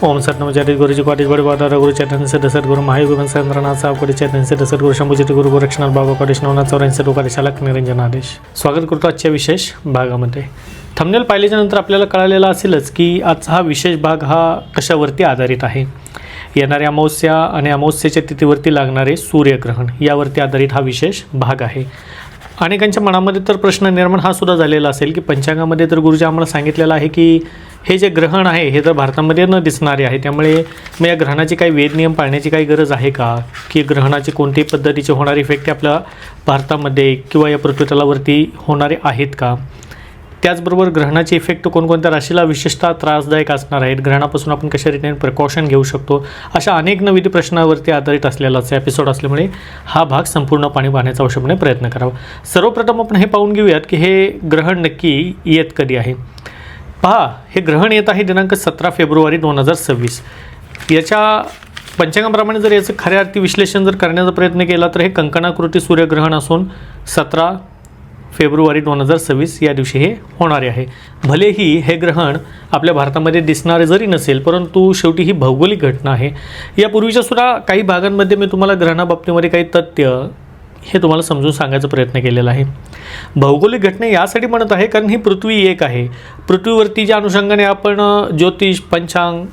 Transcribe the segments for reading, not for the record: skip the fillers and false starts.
ओम सतनमचारी गुरुजी कॉटेज बड़े बादार गुरु चैतन्य से दशरथ गुरु महायुगन चंद्रनाथ साहब कॉटेज चैतन्य से दशरथ गुरु शंभूजित गुरु गोरक्षनाथ बाबा कॉटेज नवनाथ चौऱ्याऐंशी लोकादेशाला निरंजन आदेश. स्वागत करतो आजच्या विशेष भागामध्ये. थंबनेल पाहिल्याच्या नंतर आपल्याला कळालेलं असेलच की आजचा हा विशेष भाग हा कशावरती आधारित आहे. येणाऱ्या अमावस्या आणि अमावस्येच्या तिथीवरती लागणारे सूर्यग्रहण यावरती आधारित हा विशेष भाग आहे. अनेकांच्या मनामध्ये तर प्रश्न निर्माण हा सुद्धा झालेला असेल की पंचांगामध्ये तर गुरुजी आम्हाला सांगितलेलं आहे की हे जे ग्रहण आहे हे तर भारतामध्ये न दिसणारे आहे, त्यामुळे मग या ग्रहणाचे काही वेद नियम पाळण्याची काही गरज आहे का, की ग्रहणाचे कोणत्याही पद्धतीचे होणारे इफेक्ट आपल्या भारतामध्ये किंवा या पृथ्वीतलावरती होणारे आहेत का. त्याचबरोबर ग्रहणाचे इफेक्ट कोणकोणत्या राशीला विशेषतः त्रासदायक असणार आहेत, ग्रहणापासून आपण कशा रीतीने प्रिकॉशन घेऊ शकतो, अशा अनेक नवीन प्रश्नावरती आधारित असलेलाच एपिसोड असल्यामुळे हा भाग संपूर्णपणे पाहण्याचा आवश्यकपणे प्रयत्न करावा. सर्वप्रथम आपण हे पाहून घेऊयात की हे ग्रहण नक्की येत कधी आहे. पहा, हे ग्रहण येत आहे दिनांक 17 फेब्रुवारी 2026. याच्या पंचांगाप्रमाणे जर याचं खऱ्या अर्थी विश्लेषण जर करण्याचा प्रयत्न केला तर हे कंकणाकृती सूर्यग्रहण असून 17 फेब्रुवारी 2026 या दिवशी हे होणारे आहे. भलेही हे ग्रहण आपल्या भारतामध्ये दिसणारे जरी नसेल, परंतु शेवटी ही भौगोलिक घटना आहे. यापूर्वीच्या सुद्धा काही भागांमध्ये मी तुम्हाला ग्रहणाबाबतीमध्ये काही तथ्य हे तुम्हाला समजून सांगायचा प्रयत्न केलेला आहे. भौगोलिक घटना यासाठी म्हणत आहे कारण ही पृथ्वी एक आहे. पृथ्वीवरती ज्या अनुषंगाने आपण ज्योतिष पंचांग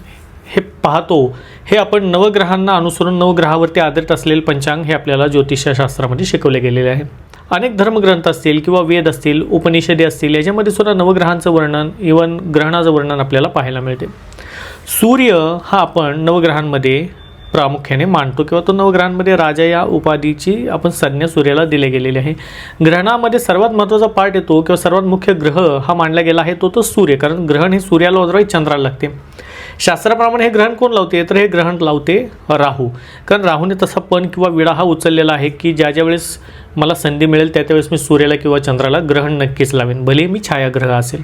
हे पाहतो, हे आपण नवग्रहांना अनुसरून नवग्रहावरती आधारित असलेले पंचांग हे आपल्याला ज्योतिषशास्त्रामध्ये शिकवले गेलेले आहे. अनेक धर्मग्रंथ असतील किंवा वेद असतील, उपनिषदे असतील, याच्यामध्ये सुद्धा नवग्रहांचं वर्णन, इवन ग्रहणाचं वर्णन आपल्याला पाहायला मिळते. सूर्य हा आपण नवग्रहांमध्ये प्रामुख्याने मानतो किंवा तो नवग्रहांमध्ये राजा या उपाधीची आपण संज्ञा सूर्याला दिले गेलेली आहे. ग्रहणामध्ये सर्वात महत्त्वाचा पार्ट येतो किंवा सर्वात मुख्य ग्रह हा मानला गेला आहे तो सूर्य, कारण ग्रहण हे सूर्याला अदरवाईज चंद्राला लागते. शास्त्राप्रमाणे हे ग्रहण कोण लावते तर हे ग्रहण लावते राहू, कारण राहूने तसा पण किंवा विडा हा उचललेला आहे की ज्या वेळेस मला संधी मिळेल त्यावेळेस मी सूर्याला किंवा चंद्राला ग्रहण नक्कीच लावेन, भले मी छायाग्रह असेल.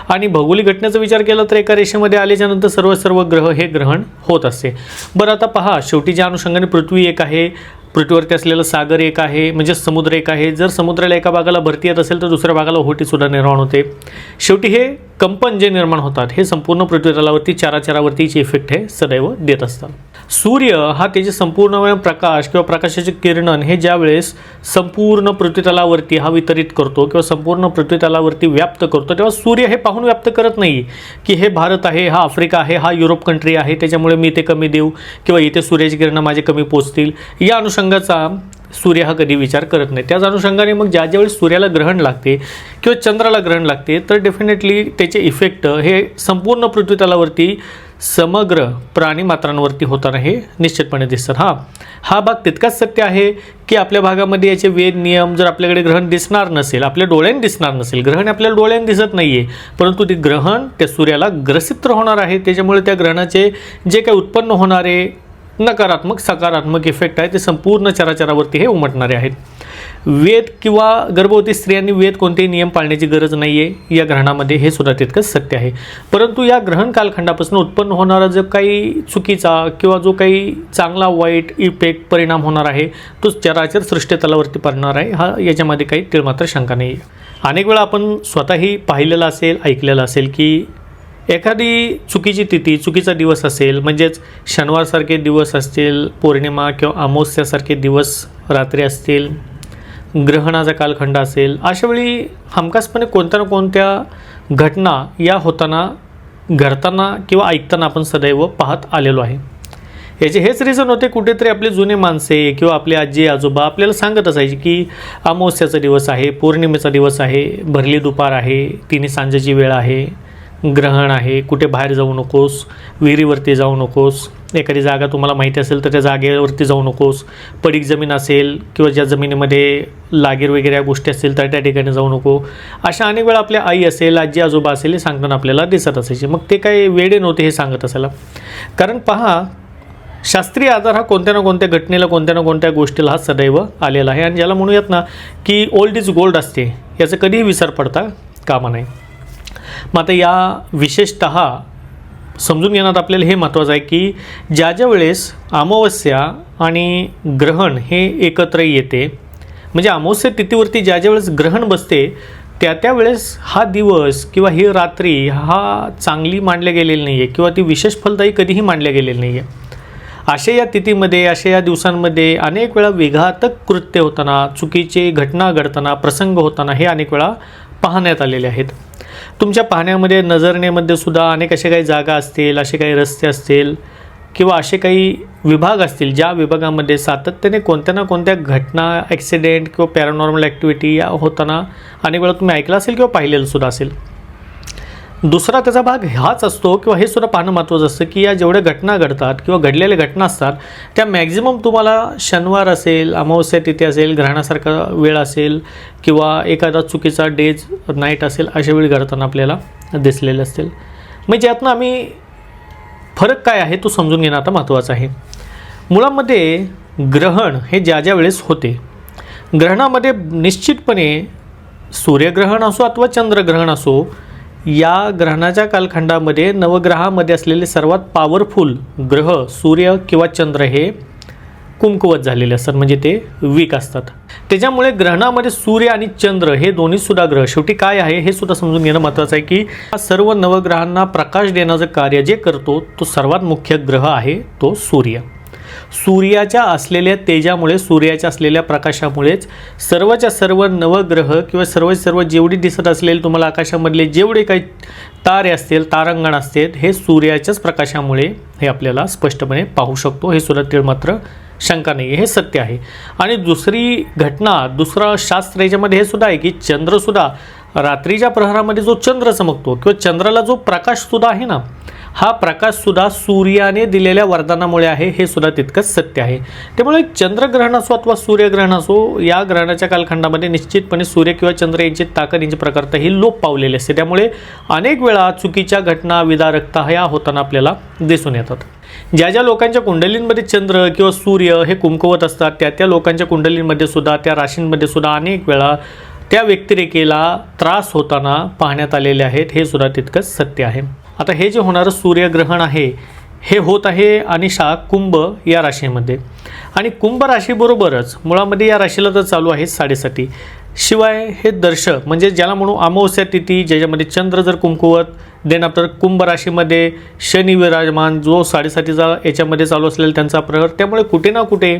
आणि भौगोलिक घटनेचा विचार केला तर एका रेषेमध्ये आल्याच्यानंतर सर्व ग्रह हे ग्रहण होत असते. बरं, आता पहा, शेवटी ज्या अनुषंगाने पृथ्वी एक आहे, पृथ्वीवरती असलेलं सागर एक आहे, म्हणजे समुद्र एक आहे. जर समुद्राला एका भागाला भरती येत असेल तर दुसऱ्या भागाला ओहोटीसुद्धा निर्माण होते. शेवटी हे कंपन जे निर्माण होतात हे संपूर्ण पृथ्वीतलावरती चराचरावरतीचे इफेक्ट हे सदैव देत असतात. सूर्य हा त्याचे संपूर्ण प्रकाश किंवा प्रकाशाचे किरण हे ज्यावेळेस संपूर्ण पृथ्वीतलावरती हा वितरित करतो किंवा संपूर्ण पृथ्वीतलावरती व्याप्त करतो, तेव्हा सूर्य हे पाहून व्याप्त करत नाही की हे भारत आहे, हा आफ्रिका आहे, हा युरोप कंट्री आहे, त्याच्यामुळे मी ते कमी देऊ किंवा इथे सूर्याची किरणं माझे कमी पोचतील, या अनुषंगाचा सूर्य हा कधी विचार करत नाही. त्याच अनुषंगाने मग ज्यावेळेस सूर्याला ग्रहण लागते किंवा चंद्राला ग्रहण लागते तर डेफिनेटली त्याचे इफेक्ट हे संपूर्ण पृथ्वीतलावरती समग्र प्राणीमात्रांवरती होताना हे निश्चितपणे दिसतात. हा भाग तितकाच सत्य आहे की आपल्या भागामध्ये याचे वेद नियम जर आपल्याकडे ग्रहण दिसणार नसेल, आपल्या डोळ्यांनी दिसणार नसेल, ग्रहण आपल्याला डोळ्यांनी दिसत नाही आहे, परंतु ते ग्रहण त्या सूर्याला ग्रसित होणार आहे. त्याच्यामुळे त्या ग्रहणाचे जे काही उत्पन्न होणारे नकारात्मक सकारात्मक इफेक्ट आहे ते संपूर्ण चराचरावरती हे उमटणारे आहेत. वेद किंवा गर्भवती स्त्रियांनी वेद कोणतेही नियम पाळण्याची गरज नाही आहे या ग्रहणामध्ये, हे सुद्धा तितकंच सत्य आहे. परंतु या ग्रहण कालखंडापासून उत्पन्न होणारा जो काही चुकीचा किंवा जो काही चांगला वाईट इफेक्ट परिणाम होणार आहे तो चराचर सृष्टीतलावरती पडणार आहे, हा याच्यामध्ये काही तिळमात्र शंका नाही आहे. अनेक वेळा आपण स्वतःही पाहिलेलं असेल, ऐकलेलं असेल की एखादी चुकीची तिथी, चुकीचा दिवस असेल, म्हणजेच शनिवारसारखे दिवस असतील, पौर्णिमा किंवा अमावस्यासारखे दिवस रात्री असतील, ग्रहणाचा कालखंड असेल, अशावेळी हमखासपणे कोणत्या ना कोणत्या घटना या होताना, घडताना किंवा ऐकताना आपण सदैव पाहत आलेलो आहे. याचे हेच रिझन होते, कुठेतरी आपले जुने माणसे किंवा आपले आजी आजोबा आपल्याला सांगत असायचे की अमावस्याचा दिवस आहे, पौर्णिमेचा दिवस आहे, भरली दुपार आहे, तिन्ही सांजेची वेळ आहे, ग्रहण आहे, कुठे बाहेर जाऊ नकोस, विहिरीवरती जाऊ नकोस, एखादी जागा तुम्हाला माहिती असेल तर त्या जागेवरती जाऊ नकोस, पडीक जमीन असेल किंवा ज्या जमिनीमध्ये लागीर वगैरे या गोष्टी असतील तर त्या ठिकाणी जाऊ नको, अशा अनेक वेळा आपल्या आई असेल, आजी आजोबा असेल हे सांगताना आपल्याला दिसत असायचे. मग ते काही वेडे नव्हते हे सांगत असायला, कारण पहा, शास्त्रीय आधार हा कोणत्या ना कोणत्या घटनेला, कोणत्या ना कोणत्या गोष्टीला हा सदैव आलेला आहे. आणि ज्याला म्हणूयात ना की ओल्ड इज गोल्ड असते, याचं कधीही विसर पडता कामा नाही. मग आता या विशेषतः समजून घेण्यात आपल्याला हे महत्त्वाचं आहे की ज्या वेळेस अमावस्या आणि ग्रहण हे एकत्र येते, म्हणजे अमावस्या तिथीवरती ज्या वेळेस ग्रहण बसते त्यावेळेस हा दिवस किंवा ही रात्री हा चांगली मानल्या गेलेली नाही आहे किंवा ती विशेष फलदायी कधीही मानल्या गेलेली नाही आहे. अशा या तिथीमध्ये, अशा या दिवसांमध्ये अनेक वेळा विघातक कृत्य होताना, चुकीची घटना घडताना, प्रसंग होताना हे अनेक वेळा पाहण्यात आलेले आहेत. तुमच्या पाहण्यामध्ये, नजरेमध्ये सुद्धा अनेक असे काही जागा असतील, असे काही रस्ते असतील किंवा असे काही विभाग असतील ज्या विभागामध्ये सातत्याने कोणत्या ना कोणत्या घटना, ॲक्सिडेंट किंवा पॅरानॉर्मल ॲक्टिव्हिटी होताना अनेक वेळा तुम्ही ऐकलं असेल किंवा पाहिलेलं सुद्धा असेल. दुसरा त्याचा भाग हाच असतो किंवा हे सुद्धा पाहणं महत्त्वाचं असतं की या जेवढ्या घटना घडतात किंवा घडलेल्या घटना असतात त्या मॅक्झिमम तुम्हाला शनिवार असेल, अमावस्या तिथी असेल, ग्रहणासारखा वेळ असेल किंवा एखादा चुकीचा डेज नाईट असेल, अशा वेळी घडताना आपल्याला दिसलेले असतील. म्हणजे यातनं आम्ही फरक काय आहे तो समजून घेणं आता महत्त्वाचं आहे. मुळामध्ये ग्रहण हे ज्या वेळेस होते, ग्रहणामध्ये निश्चितपणे सूर्यग्रहण असो अथवा चंद्रग्रहण असो, या ग्रहणाच्या कालखंडामध्ये नवग्रहामध्ये असलेले सर्वात पॉवरफुल ग्रह सूर्य किंवा चंद्र हे कुमकुवत झालेले असतात, म्हणजे ते वीक असतात. त्याच्यामुळे ग्रहणामध्ये सूर्य आणि चंद्र हे दोन्हीसुद्धा ग्रह शेवटी काय आहे हे सुद्धा समजून घेणं महत्त्वाचं आहे की सर्व नवग्रहांना प्रकाश देण्याचं कार्य जे करतो तो सर्वात मुख्य ग्रह आहे तो सूर्य. सूर्याच्या असलेल्या तेजामुळे, सूर्याच्या असलेल्या प्रकाशामुळेच सर्वच्या सर्व नवग्रह किंवा सर्व जेवढी दिसत असलेले तुम्हाला आकाशामधले जेवढे काही तारे असतील, तारांगण असतील, हे सूर्याच्याच प्रकाशामुळे हे आपल्याला स्पष्टपणे पाहू शकतो. हे सुद्धा तीळ मात्र शंका नाही आहे, हे सत्य आहे. आणि दुसरी घटना, दुसरं शास्त्र याच्यामध्ये हे सुद्धा आहे की चंद्रसुद्धा रात्रीच्या प्रहरामध्ये जो चंद्र चमकतो किंवा चंद्राला जो प्रकाशसुद्धा आहे ना, हा प्रकाशसुद्धा सूर्याने दिलेल्या वरदानामुळे आहे, हे सुद्धा तितकंच सत्य आहे. त्यामुळे चंद्रग्रहण असो अथवा सूर्यग्रहण असो, या ग्रहणाच्या कालखंडामध्ये निश्चितपणे सूर्य किंवा चंद्र यांची ताकद, यांची प्रकारता ही लोप पावलेली असते. त्यामुळे अनेक वेळा चुकीच्या घटना, विदारकता ह्या होताना आपल्याला दिसून येतात. ज्या लोकांच्या कुंडलींमध्ये चंद्र किंवा सूर्य हे कुमकुवत असतात त्या लोकांच्या कुंडलींमध्ये सुद्धा, त्या राशींमध्ये सुद्धा अनेक वेळा त्या व्यक्तिरेखेला त्रास होताना पाहण्यात आलेले आहेत, हे सुद्धा तितकंच सत्य आहे. आता हे जे होणारं सूर्यग्रहण आहे हे होत आहे अनिशा कुंभ या राशीमध्ये, आणि कुंभ राशीबरोबरच मुळामध्ये या राशीला तर चालू आहे 7.5. शिवाय हे दर्शक म्हणजे ज्याला म्हणू अमावस्या तिथी, ज्याच्यामध्ये चंद्र जर कुमकुवत, देन आफ्टर कुंभ राशीमध्ये शनी विराजमान, जो 7.5चा याच्यामध्ये चालू असलेला त्यांचा प्रहर. त्यामुळे कुठे ना कुठे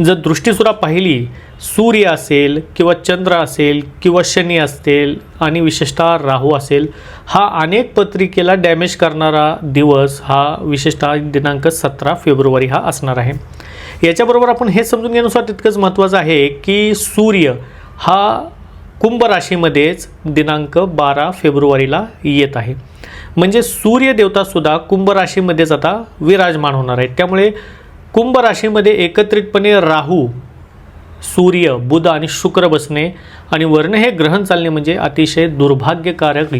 जर दृष्टीसुद्धा पाहिली, सूर्य असेल किंवा चंद्र असेल किंवा शनी असेल आणि विशेषतः राहू असेल, हा अनेक पत्रिकेला डॅमेज करणारा दिवस हा विशेषतः दिनांक 17 फेब्रुवारी हा असणार आहे. याच्याबरोबर आपण हे समजून घेण्यानुसार तितकंच महत्त्वाचं आहे की सूर्य हा कुंभ राशीमध्येच दिनांक 12 फेब्रुवारीला येत आहे. म्हणजे सूर्यदेवतासुद्धा कुंभ राशीमध्येच आता विराजमान होणार आहेत. त्यामुळे कुंभ राशीमध्ये एकत्रितपणे राहू, सूर्य, बुध आणि शुक्र बसणे आणि वर्ण हे ग्रहण चालणे म्हणजे अतिशय दुर्भाग्यकारक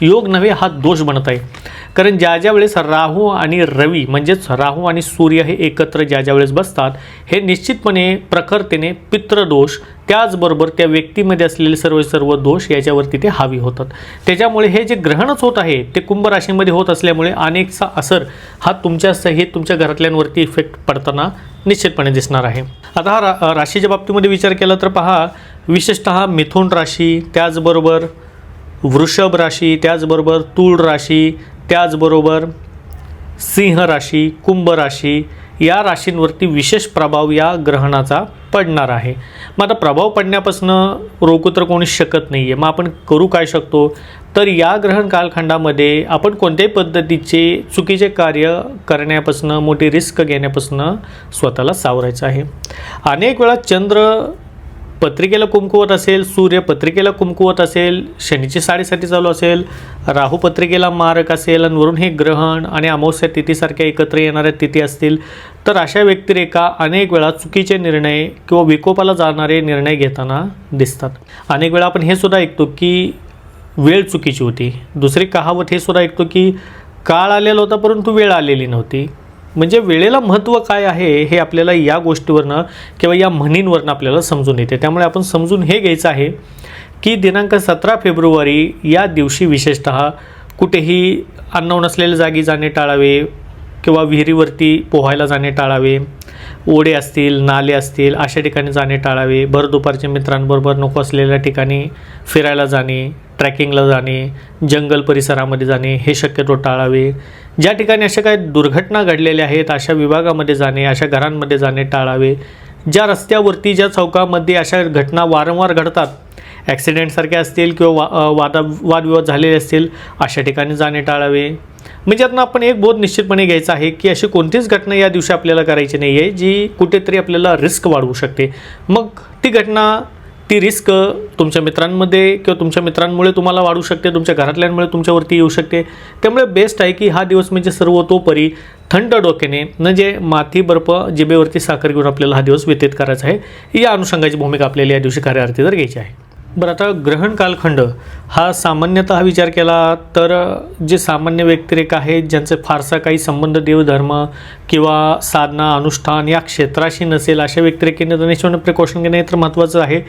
योग नव्हे, हा दोष बनत आहे. कारण ज्या वेळेस राहू आणि रवी म्हणजेच राहू आणि सूर्य हे एकत्र ज्या वेळेस बसतात, हे निश्चितपणे प्रखरतेने पितृदोष, त्याचबरोबर त्या व्यक्तीमध्ये असलेले सर्व दोष याच्यावरती ते हावी होतात. त्याच्यामुळे हे जे ग्रहणच होत आहे ते कुंभ राशीमध्ये होत असल्यामुळे अनेकचा असर हा तुमच्या सहित तुमच्या घरातल्यांवरती इफेक्ट पडताना निश्चितपणे दिसणार आहे. आता हा राशीच्या बाबतीमध्ये विचार केला तर पहा, विशेषतः मिथुन राशी, त्याचबरोबर वृषभ राशी, त्याचबरोबर तूळ राशी, त्याचबरोबर सिंह राशी, कुंभ राशी या राशींवरती विशेष प्रभाव या ग्रहणाचा पडणार आहे. मग आता प्रभाव पडण्यापासून रोखू तर कोणी शकत नाही आहे. मग आपण करू काय शकतो, तर या ग्रहण कालखंडामध्ये आपण कोणत्याही पद्धतीचे चुकीचे कार्य करण्यापासून, मोठी रिस्क घेण्यापासून स्वतःला सावरायचं आहे. अनेक वेळा चंद्र पत्रिकेला कुमकुवत असेल, सूर्य पत्रिकेला कुमकुवत असेल, शनीची 7.5 चालू असेल, राहू पत्रिकेला मारक असेल आणि वरून हे ग्रहण आणि अमावस्या तिथीसारख्या एकत्र येणाऱ्या तिथी असतील, तर अशा व्यक्तिरेखा अनेक वेळा चुकीचे निर्णय किंवा विकोपाला जाणारे निर्णय घेताना दिसतात. अनेक वेळा आपण हे सुद्धा ऐकतो की वेळ चुकीची होती. दुसरी कहावत हे सुद्धा ऐकतो की काळ आलेला होता परंतु वेळ आलेली नव्हती. म्हणजे वेळेला महत्त्व काय आहे हे आपल्याला या गोष्टीवरनं किंवा या म्हणींवरनं आपल्याला समजून येते. त्यामुळे आपण समजून हे घ्यायचं आहे की दिनांक 17 फेब्रुवारी या दिवशी विशेषतः कुठेही अननोन असलेल्या जागी जाणे टाळावे. किंवा विहिरीवरती पोहायला जाणे टाळावे, ओढे असतील, नाले असतील अशा ठिकाणी जाणे टाळावे, भर दुपारच्या मित्रांबरोबर नको असलेल्या ठिकाणी फिरायला जाणे, ट्रॅकिंगला जाणे, जंगल परिसरामध्ये जाणे हे शक्यतो टाळावे. ज्या ठिकाणी अशा काही दुर्घटना घडलेल्या आहेत अशा विभागामध्ये जाणे, अशा घरांमध्ये जाणे टाळावे. ज्या रस्त्यावरती, ज्या चौकामध्ये अशा घटना वारंवार घडतात, ॲक्सिडेंटसारखे असतील किंवा वादविवाद झालेले असतील अशा ठिकाणी जाणे टाळावे. म्हणजे यातनं आपण एक बोध निश्चितपणे घ्यायचा आहे की अशी कोणतीच घटना या दिवशी आपल्याला करायची नाही आहे जी कुठेतरी आपल्याला रिस्क वाढवू शकते. मग ती घटना, ती रिस्क तुमच्या मित्रांमध्ये किंवा तुमच्या मित्रांमुळे तुम्हाला वाढू शकते, तुमच्या घरातल्यांमुळे तुमच्यावरती येऊ शकते. त्यामुळे बेस्ट आहे की हा दिवस म्हणजे सर्वतोपरी थंड डोक्याने, म्हणजे माती बर्फ जिभेवरती साखर घेऊन आपल्याला हा दिवस व्यतीत करायचा आहे. या अनुषंगाची भूमिका आपल्याला या दिवशी खऱ्या अर्थी जर घ्यायची आहे. बरं, आता ग्रहण कालखंड हा सामान्यतः विचार केला तर जे सामान्य व्यक्तिरेखा आहेत ज्यांचे फारसा काही संबंध देवधर्म किंवा साधना अनुष्ठान या क्षेत्राशी नसेल अशा व्यक्तिरेखेने तर निश्चितपणे प्रिकॉशन घेणे तर महत्त्वाचं आहे.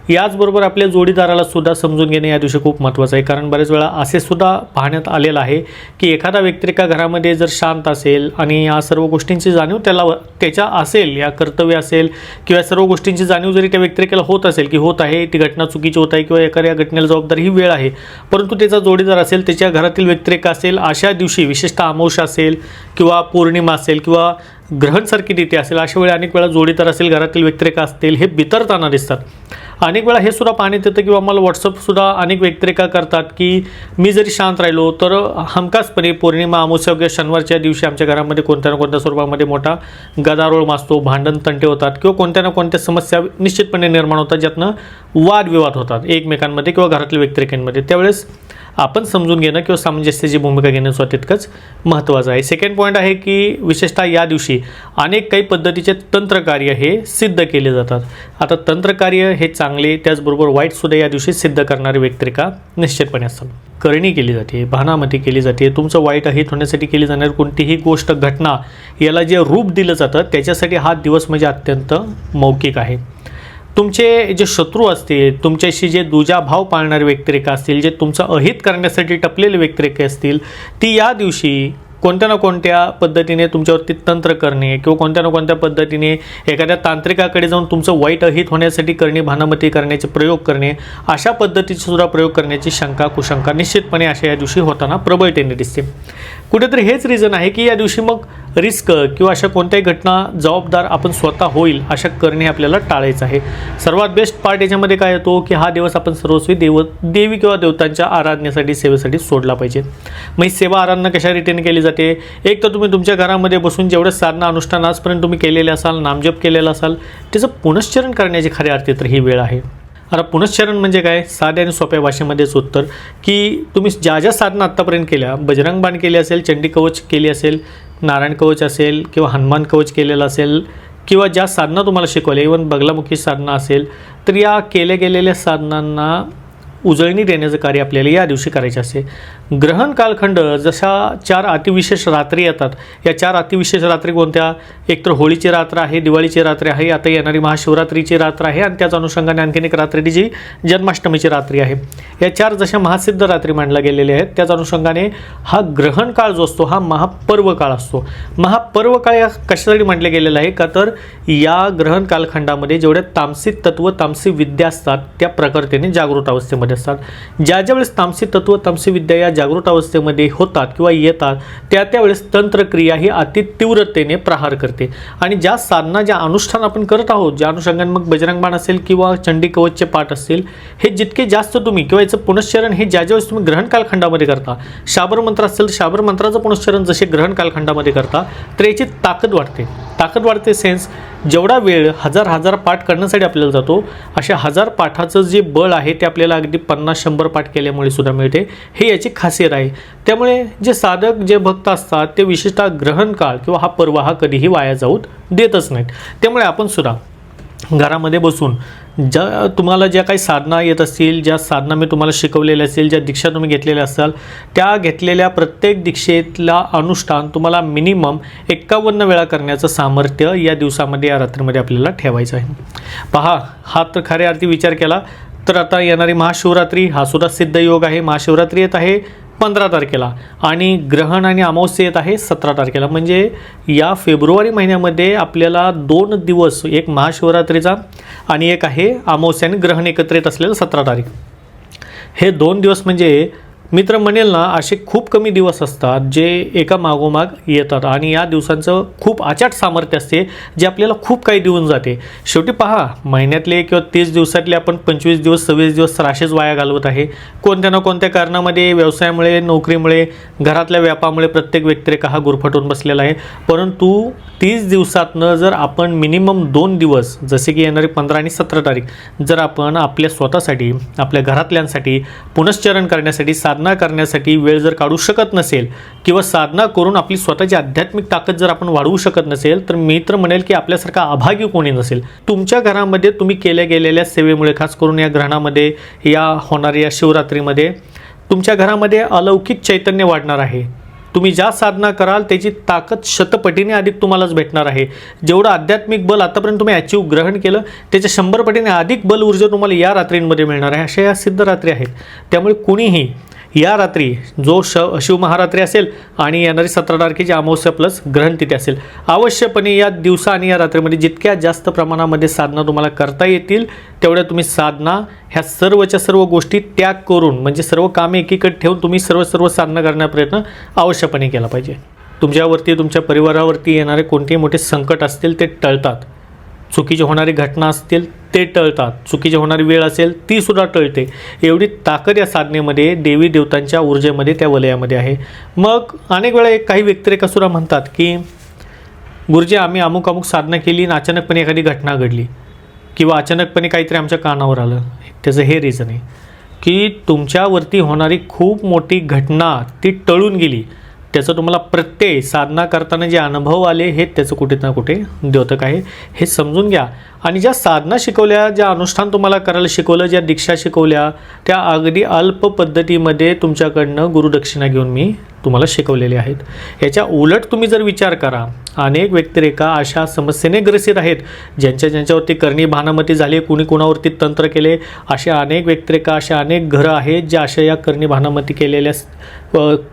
याचबरोबर आपल्या जोडीदाराला सुद्धा समजून घेणे या दिवशी खूप महत्त्वाचं आहे. कारण बरेच वेळा असे सुद्धा पाहण्यात आलेलं आहे की एखादा व्यक्तिरेखा घरामध्ये जर शांत असेल आणि या सर्व गोष्टींची जाणीव त्याच्या असेल, या कर्तव्य असेल किंवा सर्व गोष्टींची जाणीव जरी त्या व्यक्तिरेखेला होत असेल की होत आहे, ती घटना चुकीची होत आहे किंवा एखाद्या घटनेला जबाबदारी ही वेळ आहे, परंतु त्याचा जोडीदार असेल, त्याच्या घरातील व्यक्तिरेखा असेल, अशा दिवशी विशेषतः अमावस्या असेल किंवा पौर्णिमा असेल किंवा ग्रहणसारखी तिथी असेल, अशा वेळी अनेक वेळा जोडीदार असेल, घरातील व्यक्तिरेखा असतील, हे बिथरताना दिसतात. अनेक वेळा हे सुद्धा पाहण्यात येतं किंवा मला व्हॉट्सअपसुद्धा अनेक व्यक्तिरेखा करतात की मी जरी शांत राहिलो तर हमखासपणे पौर्णिमा अमावस्या वगैरे शनिवारच्या दिवशी आमच्या घरामध्ये कोणत्या ना कोणत्या स्वरूपामध्ये मोठा गदारोळ माजतो, भांडण तंटे होतात किंवा कोणत्या ना कोणत्या समस्या निश्चितपणे निर्माण होतात, ज्यातनं वादविवाद होतात एकमेकांमध्ये किंवा घरातील व्यक्तिरेखांमध्ये. त्यावेळेस आपण समजून घेणं किंवा सामंजस्याची भूमिका घेणं स्वतः तितकंच महत्त्वाचं आहे. सेकंड पॉईंट आहे की विशेषतः या दिवशी अनेक काही पद्धतीचे तंत्रकार्य हे सिद्ध केले जातात. आता तंत्रकार्य हे चांगले त्याचबरोबर वाईटसुद्धा या दिवशी सिद्ध करणारी व्यक्तिरेखा निश्चितपणे असतात. करणी केली जाते, भानामती केली जाते, तुमचं वाईट अहित होण्यासाठी केली जाणारी कोणतीही गोष्ट, घटना याला जे रूप दिलं जातं त्याच्यासाठी हा दिवस म्हणजे अत्यंत मौखिक आहे. तुमचे जे शत्रू असतील, तुमच्याशी जे दुजाभाव पाळणारे व्यक्तिरेखा असतील, जे तुमचं अहित करण्यासाठी टपलेले व्यक्तिरेखा असतील, ती या दिवशी कोणत्या ना कोणत्या पद्धतीने तुमच्यावरती तंत्र करणे किंवा कोणत्या ना कोणत्या पद्धतीने एखाद्या तांत्रिकाकडे जाऊन तुमचं वाईट अहित होण्यासाठी करणे, भानामती करण्याचे प्रयोग करणे, अशा पद्धतीचे सुद्धा प्रयोग करण्याची शंका कुशंका निश्चितपणे अशा या दिवशी होताना प्रबळतेने दिसते. कुठेतरी हेच रिझन आहे की या दिवशी मग रिस्क किंवा अशा कोणत्याही घटना जबाबदार आपण स्वतः होईल अशा करणे आपल्याला टाळायचं आहे. सर्वात बेस्ट पार्ट याच्यामध्ये काय येतो की हा दिवस आपण सर्वस्वी देवी किंवा देवतांच्या आराधनेसाठी, सेवेसाठी सोडला पाहिजे. मग ही सेवा आराधना कशा रीतीने केली जाते? एक तर तुम्ही तुमच्या घरामध्ये बसून जेवढे साधना अनुष्ठान आजपर्यंत तुम्ही केलेले असाल, नामजप केलेला असाल, त्याचं पुनश्चरण करण्याची खऱ्या अर्थी तर ही वेळ आहे. आता पुनश्चरण म्हणजे काय? साध्या आणि सोप्या भाषेमध्येच उत्तर की तुम्ही ज्या ज्या साधना आत्तापर्यंत केल्या, बजरंग बाण केली असेल, चंडी कवच केली असेल, नारायण कवच असेल किंवा हनुमान कवच केलेलं असेल किंवा ज्या साधना तुम्हाला शिकवल्या, इव्हन बगलामुखी साधना असेल, तर या केल्या गेलेल्या साधनांना उजळणी देण्याचं कार्य आपल्याला या दिवशी करायचे असते. ग्रहण कालखंड जशा 4 अतिविशेष रात्री येतात, या 4 अतिविशेष रात्री कोणत्या? एक तर होळीची रात्र आहे, दिवाळीची रात्र आहे, आता येणारी महाशिवरात्रीची रात्र आहे आणि त्याच अनुषंगाने आणखीन एक रात्री जी जन्माष्टमीची रात्री आहे. या 4 जशा महासिद्ध रात्री मानल्या गेलेल्या आहेत, त्याच अनुषंगाने हा ग्रहण काळ जो असतो हा महापर्व काळ असतो. महापर्व काळ या कशासाठी म्हटले गेलेला आहे का? तर या ग्रहण कालखंडामध्ये जेवढ्या तामसिक तत्व, तामसिक विद्या असतात त्या प्रखरतेने जागृत अवस्थेमध्ये असतात. ज्या वेळेस तामसिक तत्व, तामसिक विद्या या जागृत अवस्थेमध्ये होतात किंवा येतात त्यावेळेस तंत्रक्रिया ही अति तीव्रतेने प्रहार करते आणि ज्या साधना, ज्या अनुष्ठान आपण करत आहोत, ज्या अनुषंगाने मग बजरंग बाण असेल किंवा चंडी कवचचे पाठ असतील, हे जितके जास्त तुम्ही किंवा याचं पुनश्चरण हे ज्या वेळेस तुम्ही ग्रहण कालखंडामध्ये करता, शाबर मंत्र असेल तर शाबर मंत्राचं पुनश्चरण जसे ग्रहण कालखंडामध्ये करता तर याची ताकद वाढते. सेन्स जेवढा वेळ हजार पाठ करण्यासाठी आपल्याला जातो, अशा 1000 पाठाचं जे बळ आहे ते आपल्याला अगदी 50-100 पाठ केल्यामुळे सुद्धा मिळते. हे याची खासियत आहे. त्यामुळे जे साधक, जे भक्त असतात ते विशेषतः ग्रहण काळ किंवा हा पर्व हा कधीही वाया जाऊ देतच नाहीत. त्यामुळे आपण सुद्धा घरामध्ये बसून ज्या तुम्हाला ज्या काही साधना येत असतील, ज्या साधना मी तुम्हाला शिकवलेल्या असतील, ज्या दीक्षा तुम्ही घेतलेल्या असाल, त्या घेतलेल्या प्रत्येक दीक्षेतला अनुष्ठान तुम्हाला मिनिमम 51 वेळा करण्याचं सामर्थ्य या दिवसामध्ये, या रात्रीमध्ये आपल्याला ठेवायचं आहे. पहा, हा तर खऱ्या अर्थी विचार केला तर आता येणारी महाशिवरात्री हा सुद्धा सिद्ध योग आहे. महाशिवरात्री येत आहे 15 तारखेला आणि ग्रहण आणि अमावस्या येत आहे 17 तारखेला. म्हणजे या फेब्रुवारी महिन्यामध्ये आपल्याला 2 दिवस, एक महाशिवरात्रीचा आणि एक आहे अमावस्या आणि ग्रहण एकत्रित असलेलं 17 तारीख. हे 2 दिवस म्हणजे मित्र म्हणेल ना, असे खूप कमी दिवस असतात जे एका मागोमाग येतात आणि या दिवसांचं खूप अचाट सामर्थ्य असते जे आपल्याला खूप काही देऊन जाते. शेवटी पहा, महिन्यातले किंवा 30 दिवसातले आपण 25 दिवस 26 दिवस तर असेच वाया घालवत आहे. कोणत्या ना कोणत्या कारणामध्ये, व्यवसायामुळे, नोकरीमुळे, घरातल्या व्यापामुळे प्रत्येक व्यक्तिरेखा हा गुरफटून बसलेला आहे. परंतु 30 दिवसातनं जर आपण मिनिमम 2 दिवस, जसे की येणारी 15 आणि 17 तारीख, जर आपण आपल्या स्वतःसाठी, आपल्या घरातल्यांसाठी, पुनश्चरण करण्यासाठी, साधना करण्यासाठी वेळ जर काढू शकत नसेल किंवा साधना करून आपली स्वतःची आध्यात्मिक ताकद जर आपण वाढवू शकत नसेल, तर मी तर म्हणेल की आपल्यासारखा अभागी कोणी नसेल. तुमच्या घरामध्ये तुम्ही केल्या गेलेल्या सेवेमुळे, खास करून या ग्रहणामध्ये, या होणाऱ्या शिवरात्रीमध्ये तुमच्या घरामध्ये अलौकिक चैतन्य वाढणार आहे. तुम्ही ज्या साधना कराल त्याची ताकद शतपटीने अधिक तुम्हालाच भेटणार आहे. जेवढं आध्यात्मिक बल आतापर्यंत तुम्ही अचीव ग्रहण केलं त्याच्या 100 पटीने अधिक बल ऊर्जा तुम्हाला या रात्रींमध्ये मिळणार आहे. अशा या सिद्ध रात्री आहेत. त्यामुळे कुणीही या रात्री, जो शिवमहारात्री असेल आणि येणारी 17 तारखेची अमावस्या प्लस ग्रहण तिथी असेल, अवश्यपणे या दिवसा आणि या रात्रीमध्ये जितक्या जास्त प्रमाणामध्ये साधना तुम्हाला करता येतील तेवढ्या तुम्ही साधना, ह्या सर्वच्या सर्व गोष्टी त्याग करून, म्हणजे सर्व कामे एकीकडे ठेवून तुम्ही सर्व साधना करण्याचा प्रयत्न अवश्यपणे केला पाहिजे. तुमच्यावरती, तुमच्या परिवारावरती येणारे कोणतेही मोठे संकट असतील ते टळतात. चुकीची होणारी घटना असतील ते टळतात. चुकीची होणारी वेळ असेल ती सुद्धा टळते. एवढी ताकद या साधनेमध्ये, देवी देवतांच्या ऊर्जेमध्ये, त्या वलयामध्ये आहे. मग अनेक वेळा काही व्यक्तिरेखा सुद्धा म्हणतात की गुरुजी, आम्ही अमुक अमुक साधना केली आणि अचानकपणे एखादी घटना घडली किंवा अचानकपणे काहीतरी आमच्या कानावर आलं. त्याचं हे रिझन आहे की तुमच्यावरती होणारी खूप मोठी घटना ती टळून गेली. त्याचं तुम्हाला प्रत्यय साधना करताना जे अनुभव आले हे त्याचं कुठे ना कुठे द्योतक आहे, हे समजून घ्या. आणि ज्या साधना शिकवल्या, ज्या अनुष्ठान तुम्हाला करायला शिकवलं, ज्या दीक्षा शिकवल्या, त्या अगदी अल्प पद्धतीमध्ये तुमच्याकडनं गुरुदक्षिणा घेऊन मी तुम्हाला शिकवलेले आहेत. याच्या उलट तुम्ही जर विचार करा, अनेक व्यक्तिरेखा अशा समस्येने ग्रसित आहेत ज्यांच्यावरती करणी भानामती झाली, कुणी कुणावरती तंत्र केले. अशा अनेक व्यक्तिरेखा, अशा अनेक घरं आहेत ज्या अशा या करणी भानामती केलेल्या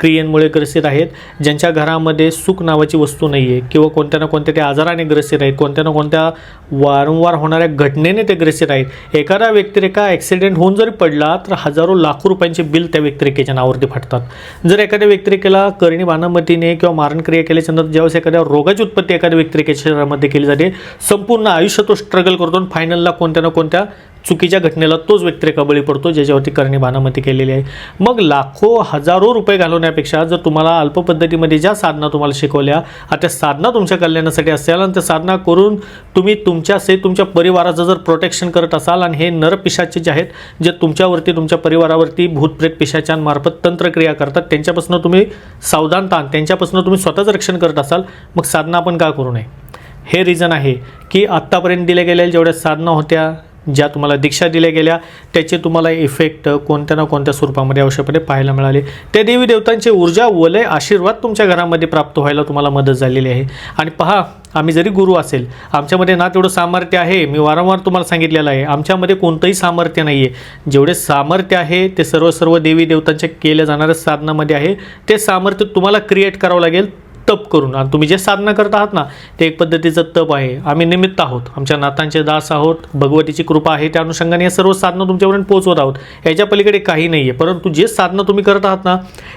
क्रियेमुळे ग्रसित आहेत. ज्यांच्या घरामध्ये सुख नावाची वस्तू नाही आहे किंवा कोणत्या ना कोणत्या त्या आजाराने ग्रसित आहेत, कोणत्या ना कोणत्या वारंवार होणाऱ्या घटनेने ते ग्रसित आहेत. एखादा व्यक्तिरेखा ॲक्सिडेंट होऊन जरी पडला तर हजारो लाखो रुपयांचे बिल त्या व्यक्तिरेखेच्या नावावरती फाटतात. जर एखाद्या व्यक्तिरेखेला करणी भानामतीने किंवा मारणक्रिया केल्याच्यानंतर ज्यावेळेस एखाद्या रोगाची उत्पत्ती एखाद्या व्यक्तिरेखेच्या शरीरामध्ये केली जाते, संपूर्ण आयुष्य तो स्ट्रगल करतो आणि फायनलला कोणत्या ना कोणत्या चुकीच्या घटनेला तोच व्यक्तिरेखा बळी पडतो ज्याच्यावरती करणी भानामती केलेली आहे. मग लाखो हजारो रुपये घालवण्यापेक्षा जर तुम्हाला अल्प पद्धतीमध्ये ज्या साधना तुम्हाला शिकवल्या, त्या साधना तुमच्या कल्याणासाठी असेल आणि त्या साधना करून तुम्ही तुमच्या परिवाराचं जर प्रोटेक्शन करत असाल आणि हे नरपिशाचे जे आहेत, जे तुमच्यावरती, तुमच्या परिवारावरती भूतप्रेत पिशाचांमार्फत तंत्रक्रिया करतात, त्यांच्यापासून तुम्ही सावधानता, त्यांच्यापासून तुम्ही स्वतःचं रक्षण करत असाल, मग साधना आपण का करू नये? हे रिझन आहे की आत्तापर्यंत दिल्या गेलेल्या जेवढ्या साधना होत्या, ज्या तुम्हाला दीक्षा दिल्या गेल्या, त्याचे तुम्हाला इफेक्ट कोणत्या ना कोणत्या स्वरूपामध्ये आवश्यकपणे पाहायला मिळाले. त्या देवी देवतांचे ऊर्जा, वलय, आशीर्वाद तुमच्या घरामध्ये प्राप्त व्हायला तुम्हाला मदत झालेली आहे. आणि पहा, आम्ही जरी गुरु असेल, आमच्यामध्ये ना तेवढं सामर्थ्य आहे. मी वारंवार तुम्हाला सांगितलेलं आहे, आमच्यामध्ये कोणतंही सामर्थ्य नाही आहे. जेवढे सामर्थ्य आहे ते सर्व देवी देवतांच्या केल्या जाणाऱ्या साधनामध्ये आहे. ते सामर्थ्य तुम्हाला क्रिएट करावं लागेल तप करून. आणि तुम्ही जे साधना करत आहात ना, ते एक पद्धतीचं तप आहे. आम्ही निमित्त आहोत, आमच्या नाथांचे दास आहोत, भगवतीची कृपा आहे, त्या अनुषंगाने या सर्व साधना तुमच्यापर्यंत पोहोचवत आहोत. याच्या पलीकडे काही नाही आहे. परंतु जे साधना तुम्ही करत आहात ना,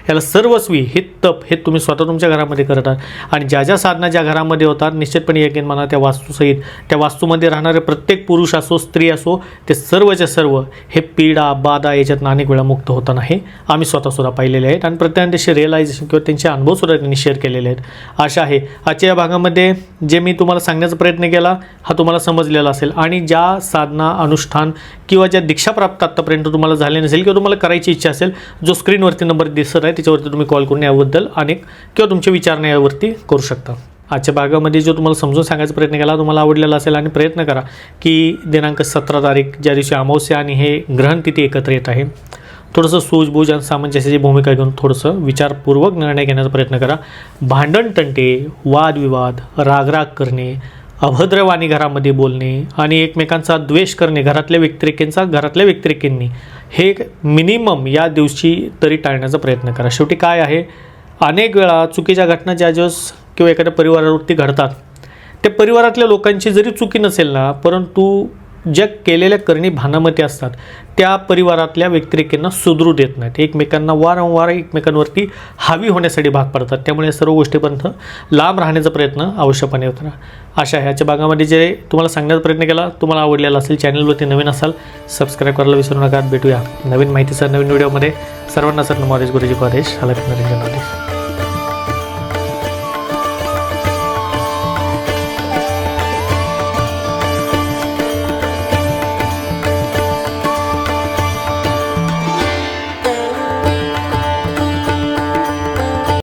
याला सर्वस्वी हे तप हे तुम्ही स्वतः तुमच्या घरामध्ये करत आहात. आणि ज्या साधना ज्या घरामध्ये होतात, निश्चितपणे यकीन म्हणा, त्या वास्तूसहित, त्या वास्तूमध्ये राहणारे प्रत्येक पुरुष असो, स्त्री असो, ते सर्वच्या सर्व हे पीडा बाधा याच्यातून अनेक वेळा मुक्त होताना हे आम्ही स्वतःसुद्धा पाहिलेले आहेत. आणि प्रत्येकाने त्याचे रिअलायझेशन किंवा त्यांचे अनुभवसुद्धा त्यांनी शेअर केलेले आहेत. आशा आहे आजच्या या भागामध्ये जे मी तुम्हाला सांगण्याचा प्रयत्न केला हा तुम्हाला समजलेला असेल. आणि ज्या साधना, अनुष्ठान किंवा ज्या दीक्षाप्राप्त आत्तापर्यंत तुम्हाला झाले नसेल किंवा तुम्हाला करायची इच्छा असेल, जो स्क्रीनवरती नंबर दिसत आहे त्याच्यावरती तुम्ही कॉल करून याबद्दल अनेक किंवा तुमचे विचार यावरती करू शकता. आजच्या भागामध्ये जो तुम्हाला समजून सांगायचा प्रयत्न केला तुम्हाला आवडलेला असेल. आणि प्रयत्न करा की दिनांक 17 तारीख, ज्या दिवशी अमावस्या आणि हे ग्रहण तिथी एकत्र येत आहे, थोडंसं सूझबूझ आणि सामंजस्याची भूमिका घेऊन थोडंसं विचारपूर्वक निर्णय घेण्याचा प्रयत्न करा. भांडण तंटे, वादविवाद, रागराग करणे, अभद्र वाणी घरामध्ये बोलणे आणि एकमेकांचा द्वेष करणे घरातल्या व्यक्तिरेखींनी हे मिनिमम या दिवशी तरी टाळण्याचा प्रयत्न करा. शेवटी काय आहे, अनेक वेळा चुकीच्या घटना ज्या दिवस किंवा एखाद्या परिवारावरती घडतात, त्या परिवारातल्या लोकांची जरी चुकी नसेल ना, परंतु ज्या केलेल्या करणी भानामती असतात त्या परिवारातल्या व्यक्तिरेखींना सुधरू देत नाहीत, एकमेकांना वारंवार एकमेकांवरती हावी होण्यासाठी भाग पडतात. त्यामुळे या सर्व गोष्टीपर्यंत लांब राहण्याचा प्रयत्न अवश्यपणे करा. अशा ह्याच्या भागामध्ये जे तुम्हाला सांगण्याचा प्रयत्न केला तुम्हाला आवडलेला असेल, चॅनलवरती नवीन असाल सबस्क्राईब करायला विसरू नका. भेटूया नवीन माहितीसह नवीन व्हिडिओमध्ये. सर्वांना सर नमोदेश गुरुजी को आदेश. अलग निरंजन आदेश.